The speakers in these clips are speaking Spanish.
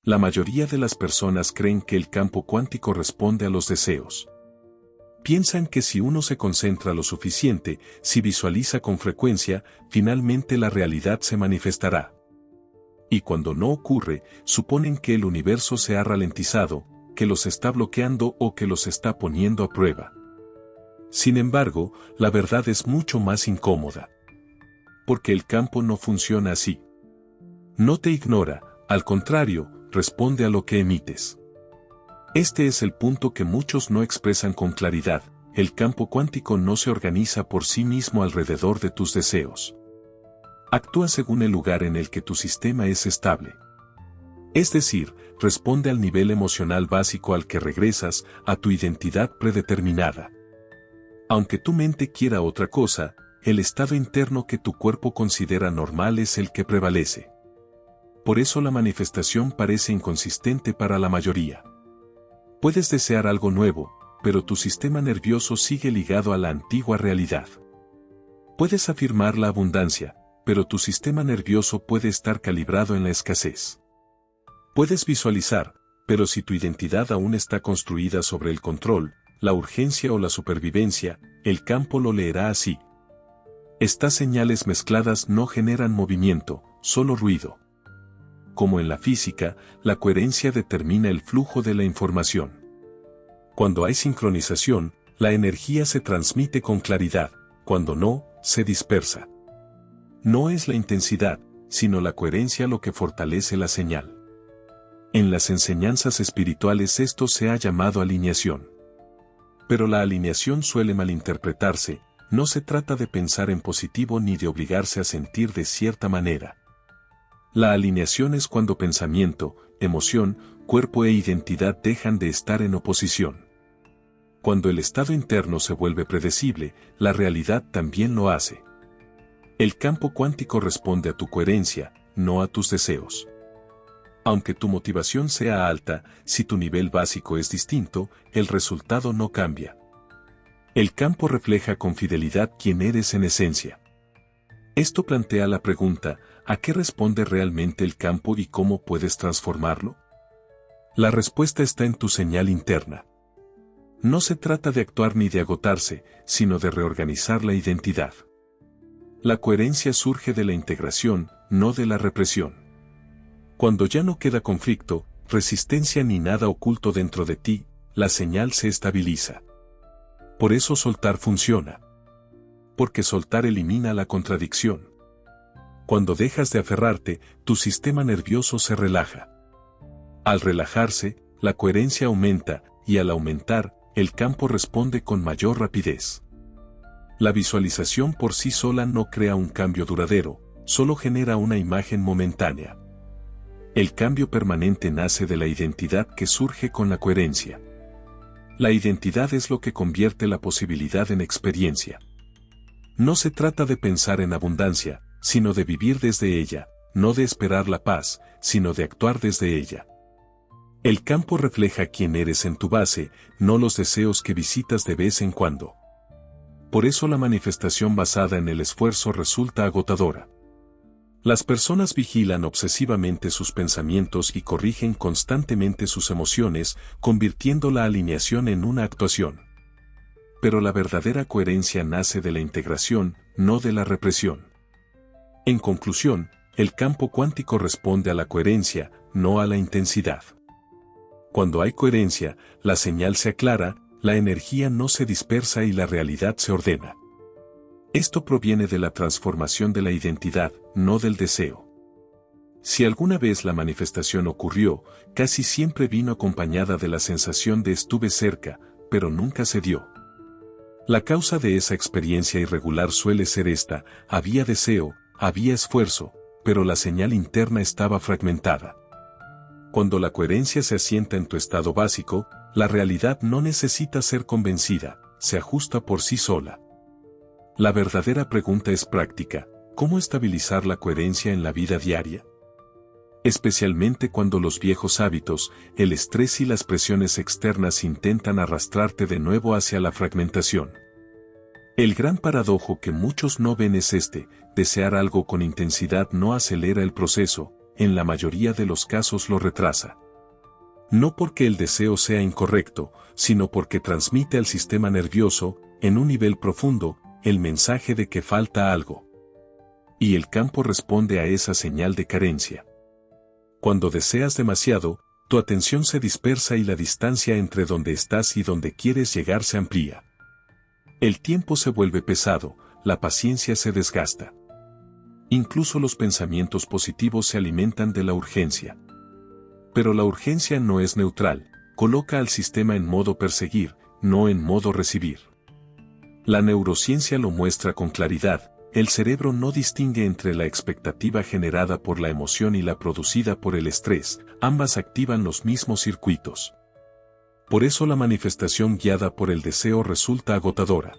La mayoría de las personas creen que el campo cuántico responde a los deseos. Piensan que si uno se concentra lo suficiente, si visualiza con frecuencia, finalmente la realidad se manifestará. Y cuando no ocurre, suponen que el universo se ha ralentizado, que los está bloqueando o que los está poniendo a prueba. Sin embargo, la verdad es mucho más incómoda. Porque el campo no funciona así. No te ignora, al contrario, responde a lo que emites. Este es el punto que muchos no expresan con claridad. El campo cuántico no se organiza por sí mismo alrededor de tus deseos. Actúa según el lugar en el que tu sistema es estable. Es decir, responde al nivel emocional básico al que regresas, a tu identidad predeterminada. Aunque tu mente quiera otra cosa, el estado interno que tu cuerpo considera normal es el que prevalece. Por eso la manifestación parece inconsistente para la mayoría. Puedes desear algo nuevo, pero tu sistema nervioso sigue ligado a la antigua realidad. Puedes afirmar la abundancia, pero tu sistema nervioso puede estar calibrado en la escasez. Puedes visualizar, pero si tu identidad aún está construida sobre el control, la urgencia o la supervivencia, el campo lo leerá así. Estas señales mezcladas no generan movimiento, solo ruido. Como en la física, la coherencia determina el flujo de la información. Cuando hay sincronización, la energía se transmite con claridad, cuando no, se dispersa. No es la intensidad, sino la coherencia lo que fortalece la señal. En las enseñanzas espirituales esto se ha llamado alineación. Pero la alineación suele malinterpretarse, no se trata de pensar en positivo ni de obligarse a sentir de cierta manera. La alineación es cuando pensamiento, emoción, cuerpo e identidad dejan de estar en oposición. Cuando el estado interno se vuelve predecible, la realidad también lo hace. El campo cuántico responde a tu coherencia, no a tus deseos. Aunque tu motivación sea alta, si tu nivel básico es distinto, el resultado no cambia. El campo refleja con fidelidad quién eres en esencia. Esto plantea la pregunta, ¿a qué responde realmente el campo y cómo puedes transformarlo? La respuesta está en tu señal interna. No se trata de actuar ni de agotarse, sino de reorganizar la identidad. La coherencia surge de la integración, no de la represión. Cuando ya no queda conflicto, resistencia ni nada oculto dentro de ti, la señal se estabiliza. Por eso soltar funciona. Porque soltar elimina la contradicción. Cuando dejas de aferrarte, tu sistema nervioso se relaja. Al relajarse, la coherencia aumenta, y al aumentar, el campo responde con mayor rapidez. La visualización por sí sola no crea un cambio duradero, solo genera una imagen momentánea. El cambio permanente nace de la identidad que surge con la coherencia. La identidad es lo que convierte la posibilidad en experiencia. No se trata de pensar en abundancia, sino de vivir desde ella, no de esperar la paz, sino de actuar desde ella. El campo refleja quién eres en tu base, no los deseos que visitas de vez en cuando. Por eso la manifestación basada en el esfuerzo resulta agotadora. Las personas vigilan obsesivamente sus pensamientos y corrigen constantemente sus emociones, convirtiendo la alineación en una actuación. Pero la verdadera coherencia nace de la integración, no de la represión. En conclusión, el campo cuántico responde a la coherencia, no a la intensidad. Cuando hay coherencia, la señal se aclara, la energía no se dispersa y la realidad se ordena. Esto proviene de la transformación de la identidad, no del deseo. Si alguna vez la manifestación ocurrió, casi siempre vino acompañada de la sensación de estuve cerca, pero nunca se dio. La causa de esa experiencia irregular suele ser esta: había deseo, había esfuerzo, pero la señal interna estaba fragmentada. Cuando la coherencia se asienta en tu estado básico, la realidad no necesita ser convencida, se ajusta por sí sola. La verdadera pregunta es práctica: ¿cómo estabilizar la coherencia en la vida diaria? Especialmente cuando los viejos hábitos, el estrés y las presiones externas intentan arrastrarte de nuevo hacia la fragmentación. El gran paradojo que muchos no ven es este: desear algo con intensidad no acelera el proceso, en la mayoría de los casos lo retrasa. No porque el deseo sea incorrecto, sino porque transmite al sistema nervioso, en un nivel profundo, el mensaje de que falta algo. Y el campo responde a esa señal de carencia. Cuando deseas demasiado, tu atención se dispersa y la distancia entre donde estás y donde quieres llegar se amplía. El tiempo se vuelve pesado, la paciencia se desgasta. Incluso los pensamientos positivos se alimentan de la urgencia. Pero la urgencia no es neutral, coloca al sistema en modo perseguir, no en modo recibir. La neurociencia lo muestra con claridad, el cerebro no distingue entre la expectativa generada por la emoción y la producida por el estrés, ambas activan los mismos circuitos. Por eso la manifestación guiada por el deseo resulta agotadora.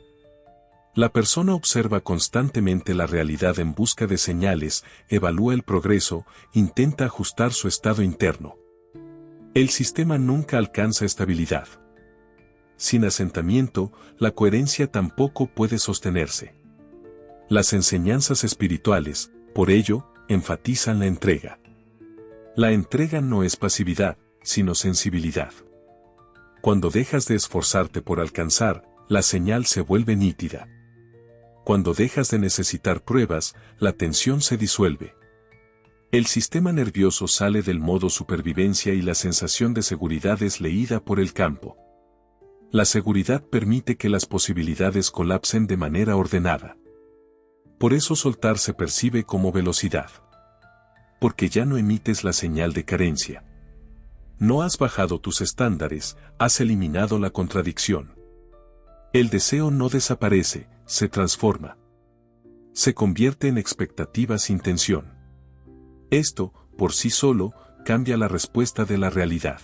La persona observa constantemente la realidad en busca de señales, evalúa el progreso, intenta ajustar su estado interno. El sistema nunca alcanza estabilidad. Sin asentamiento, la coherencia tampoco puede sostenerse. Las enseñanzas espirituales, por ello, enfatizan la entrega. La entrega no es pasividad, sino sensibilidad. Cuando dejas de esforzarte por alcanzar, la señal se vuelve nítida. Cuando dejas de necesitar pruebas, la tensión se disuelve. El sistema nervioso sale del modo supervivencia y la sensación de seguridad es leída por el campo. La seguridad permite que las posibilidades colapsen de manera ordenada. Por eso soltar se percibe como velocidad. Porque ya no emites la señal de carencia. No has bajado tus estándares, has eliminado la contradicción. El deseo no desaparece, se transforma. Se convierte en expectativa sin tensión. Esto, por sí solo, cambia la respuesta de la realidad.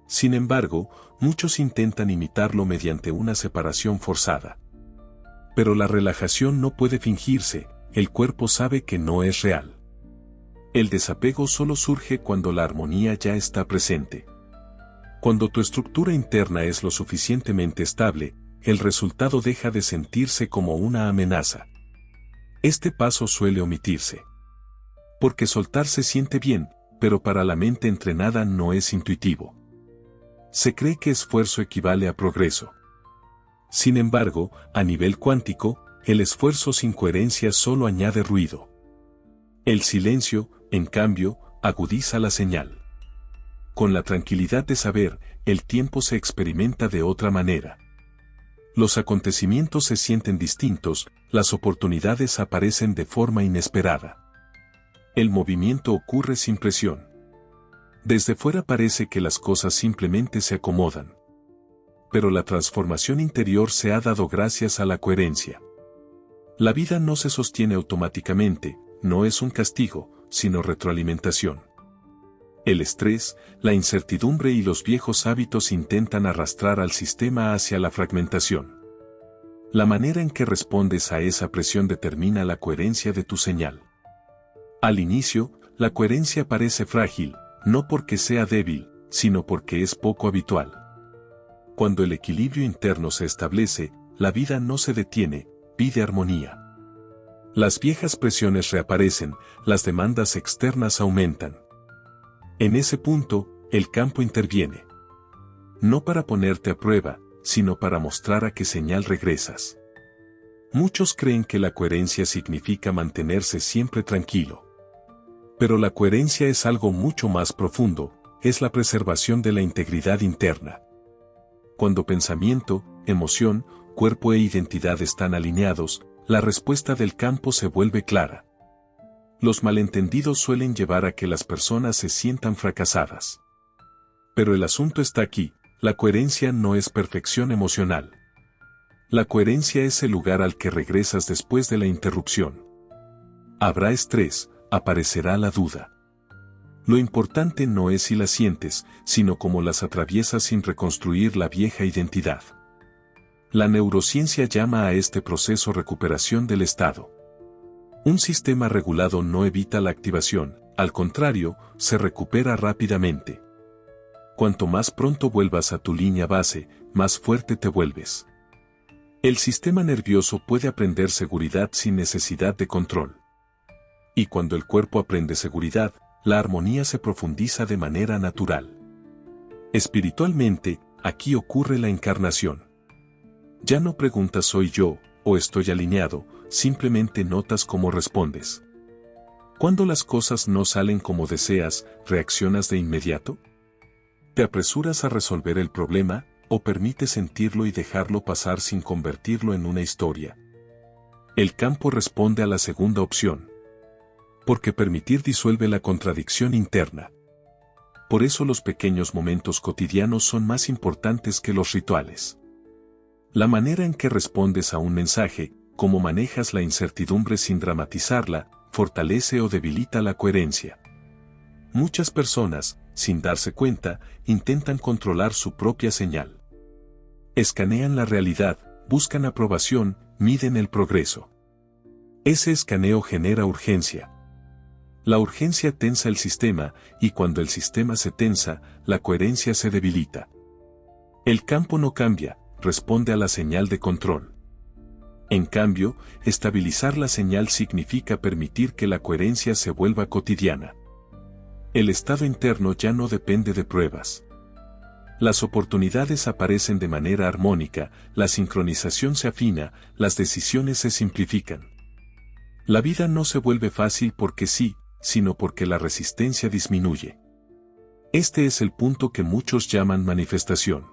Sin embargo, muchos intentan imitarlo mediante una separación forzada. Pero la relajación no puede fingirse, el cuerpo sabe que no es real. El desapego solo surge cuando la armonía ya está presente. Cuando tu estructura interna es lo suficientemente estable, el resultado deja de sentirse como una amenaza. Este paso suele omitirse. Porque soltar se siente bien, pero para la mente entrenada no es intuitivo. Se cree que esfuerzo equivale a progreso. Sin embargo, a nivel cuántico, el esfuerzo sin coherencia solo añade ruido. El silencio, en cambio, agudiza la señal. Con la tranquilidad de saber, el tiempo se experimenta de otra manera. Los acontecimientos se sienten distintos, las oportunidades aparecen de forma inesperada. El movimiento ocurre sin presión. Desde fuera parece que las cosas simplemente se acomodan. Pero la transformación interior se ha dado gracias a la coherencia. La vida no se sostiene automáticamente, no es un castigo, sino retroalimentación. El estrés, la incertidumbre y los viejos hábitos intentan arrastrar al sistema hacia la fragmentación. La manera en que respondes a esa presión determina la coherencia de tu señal. Al inicio, la coherencia parece frágil, no porque sea débil, sino porque es poco habitual. Cuando el equilibrio interno se establece, la vida no se detiene, pide armonía. Las viejas presiones reaparecen, las demandas externas aumentan. En ese punto, el campo interviene. No para ponerte a prueba, sino para mostrar a qué señal regresas. Muchos creen que la coherencia significa mantenerse siempre tranquilo. Pero la coherencia es algo mucho más profundo, es la preservación de la integridad interna. Cuando pensamiento, emoción, cuerpo e identidad están alineados, la respuesta del campo se vuelve clara. Los malentendidos suelen llevar a que las personas se sientan fracasadas. Pero el asunto está aquí, la coherencia no es perfección emocional. La coherencia es el lugar al que regresas después de la interrupción. Habrá estrés, aparecerá la duda. Lo importante no es si las sientes, sino cómo las atraviesas sin reconstruir la vieja identidad. La neurociencia llama a este proceso recuperación del estado. Un sistema regulado no evita la activación, al contrario, se recupera rápidamente. Cuanto más pronto vuelvas a tu línea base, más fuerte te vuelves. El sistema nervioso puede aprender seguridad sin necesidad de control. Y cuando el cuerpo aprende seguridad, la armonía se profundiza de manera natural. Espiritualmente, aquí ocurre la encarnación. Ya no preguntas ¿soy yo o estoy alineado?, simplemente notas cómo respondes. Cuando las cosas no salen como deseas, ¿reaccionas de inmediato? ¿Te apresuras a resolver el problema o permites sentirlo y dejarlo pasar sin convertirlo en una historia? El campo responde a la segunda opción. Porque permitir disuelve la contradicción interna. Por eso los pequeños momentos cotidianos son más importantes que los rituales. La manera en que respondes a un mensaje, cómo manejas la incertidumbre sin dramatizarla, fortalece o debilita la coherencia. Muchas personas, sin darse cuenta, intentan controlar su propia señal. Escanean la realidad, buscan aprobación, miden el progreso. Ese escaneo genera urgencia. La urgencia tensa el sistema, y cuando el sistema se tensa, la coherencia se debilita. El campo no cambia, responde a la señal de control. En cambio, estabilizar la señal significa permitir que la coherencia se vuelva cotidiana. El estado interno ya no depende de pruebas. Las oportunidades aparecen de manera armónica, la sincronización se afina, las decisiones se simplifican. La vida no se vuelve fácil porque sí, sino porque la resistencia disminuye. Este es el punto que muchos llaman manifestación.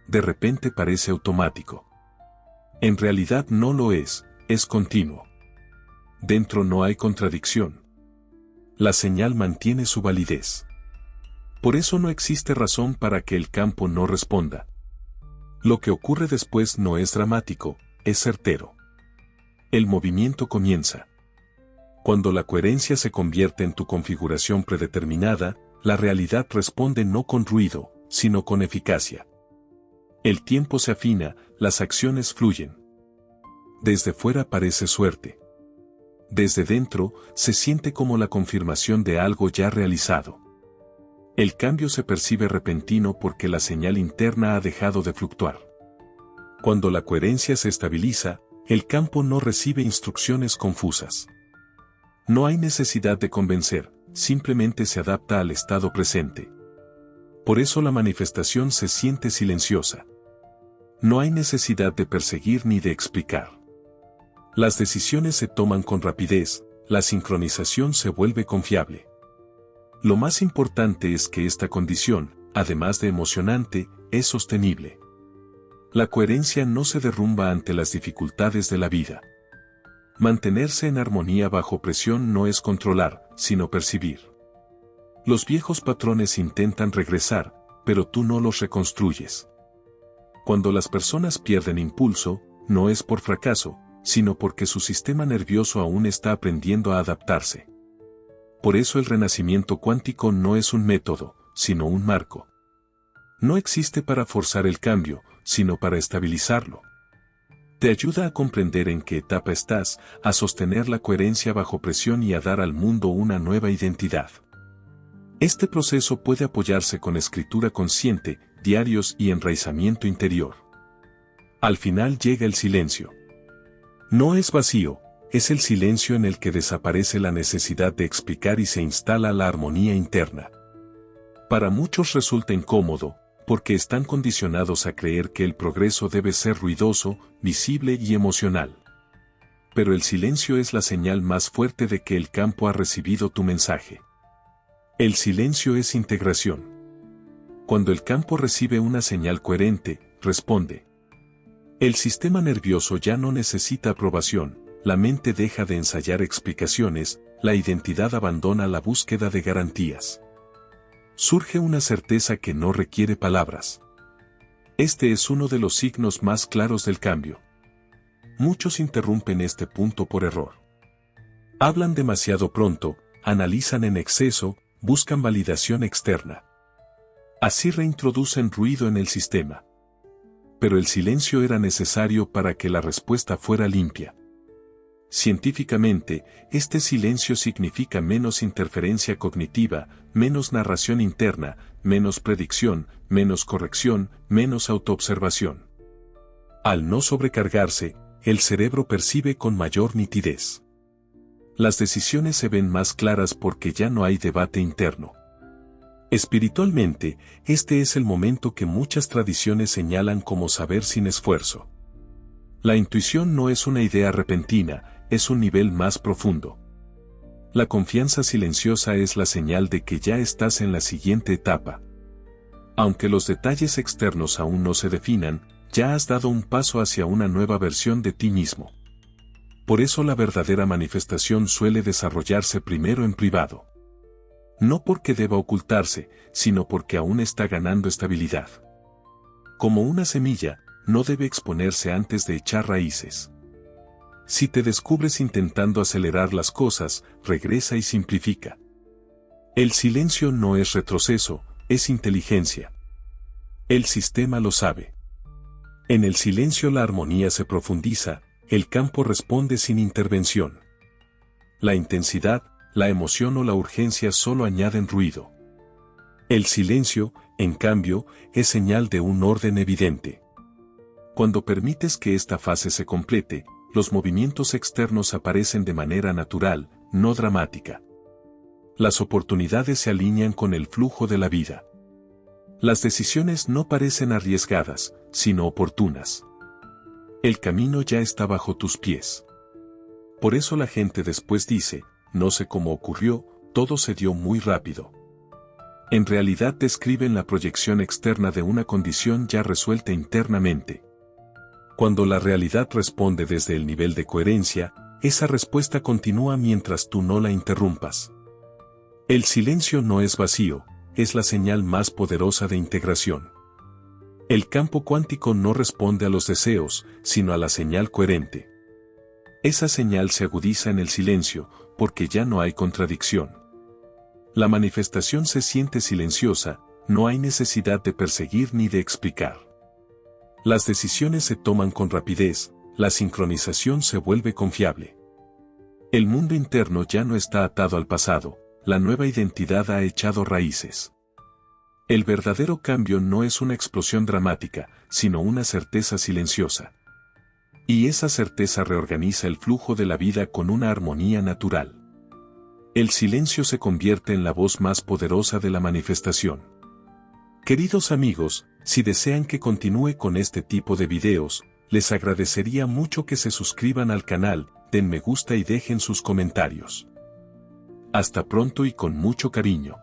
De repente parece automático. En realidad no lo es continuo. Dentro no hay contradicción. La señal mantiene su validez. Por eso no existe razón para que el campo no responda. Lo que ocurre después no es dramático, es certero. El movimiento comienza. Cuando la coherencia se convierte en tu configuración predeterminada, la realidad responde no con ruido, sino con eficacia. El tiempo se afina, las acciones fluyen. Desde fuera parece suerte. Desde dentro, se siente como la confirmación de algo ya realizado. El cambio se percibe repentino porque la señal interna ha dejado de fluctuar. Cuando la coherencia se estabiliza, el campo no recibe instrucciones confusas. No hay necesidad de convencer, simplemente se adapta al estado presente. Por eso la manifestación se siente silenciosa. No hay necesidad de perseguir ni de explicar. Las decisiones se toman con rapidez, la sincronización se vuelve confiable. Lo más importante es que esta condición, además de emocionante, es sostenible. La coherencia no se derrumba ante las dificultades de la vida. Mantenerse en armonía bajo presión no es controlar, sino percibir. Los viejos patrones intentan regresar, pero tú no los reconstruyes. Cuando las personas pierden impulso, no es por fracaso, sino porque su sistema nervioso aún está aprendiendo a adaptarse. Por eso el renacimiento cuántico no es un método, sino un marco. No existe para forzar el cambio, sino para estabilizarlo. Te ayuda a comprender en qué etapa estás, a sostener la coherencia bajo presión y a dar al mundo una nueva identidad. Este proceso puede apoyarse con escritura consciente, diarios y enraizamiento interior. Al final llega el silencio. No es vacío, es el silencio en el que desaparece la necesidad de explicar y se instala la armonía interna. Para muchos resulta incómodo, porque están condicionados a creer que el progreso debe ser ruidoso, visible y emocional. Pero el silencio es la señal más fuerte de que el campo ha recibido tu mensaje. El silencio es integración. Cuando el campo recibe una señal coherente, responde. El sistema nervioso ya no necesita aprobación, la mente deja de ensayar explicaciones, la identidad abandona la búsqueda de garantías. Surge una certeza que no requiere palabras. Este es uno de los signos más claros del cambio. Muchos interrumpen este punto por error. Hablan demasiado pronto, analizan en exceso, buscan validación externa. Así reintroducen ruido en el sistema. Pero el silencio era necesario para que la respuesta fuera limpia. Científicamente, este silencio significa menos interferencia cognitiva, menos narración interna, menos predicción, menos corrección, menos autoobservación. Al no sobrecargarse, el cerebro percibe con mayor nitidez. Las decisiones se ven más claras porque ya no hay debate interno. Espiritualmente, este es el momento que muchas tradiciones señalan como saber sin esfuerzo. La intuición no es una idea repentina, es un nivel más profundo. La confianza silenciosa es la señal de que ya estás en la siguiente etapa. Aunque los detalles externos aún no se definan, ya has dado un paso hacia una nueva versión de ti mismo. Por eso la verdadera manifestación suele desarrollarse primero en privado. No porque deba ocultarse, sino porque aún está ganando estabilidad. Como una semilla, no debe exponerse antes de echar raíces. Si te descubres intentando acelerar las cosas, regresa y simplifica. El silencio no es retroceso, es inteligencia. El sistema lo sabe. En el silencio la armonía se profundiza, el campo responde sin intervención. La intensidad, la emoción o la urgencia solo añaden ruido. El silencio, en cambio, es señal de un orden evidente. Cuando permites que esta fase se complete, los movimientos externos aparecen de manera natural, no dramática. Las oportunidades se alinean con el flujo de la vida. Las decisiones no parecen arriesgadas, sino oportunas. El camino ya está bajo tus pies. Por eso la gente después dice, no sé cómo ocurrió, todo se dio muy rápido. En realidad describen la proyección externa de una condición ya resuelta internamente. Cuando la realidad responde desde el nivel de coherencia, esa respuesta continúa mientras tú no la interrumpas. El silencio no es vacío, es la señal más poderosa de integración. El campo cuántico no responde a los deseos, sino a la señal coherente. Esa señal se agudiza en el silencio, porque ya no hay contradicción. La manifestación se siente silenciosa, no hay necesidad de perseguir ni de explicar. Las decisiones se toman con rapidez, la sincronización se vuelve confiable. El mundo interno ya no está atado al pasado, la nueva identidad ha echado raíces. El verdadero cambio no es una explosión dramática, sino una certeza silenciosa. Y esa certeza reorganiza el flujo de la vida con una armonía natural. El silencio se convierte en la voz más poderosa de la manifestación. Queridos amigos, si desean que continúe con este tipo de videos, les agradecería mucho que se suscriban al canal, den me gusta y dejen sus comentarios. Hasta pronto y con mucho cariño.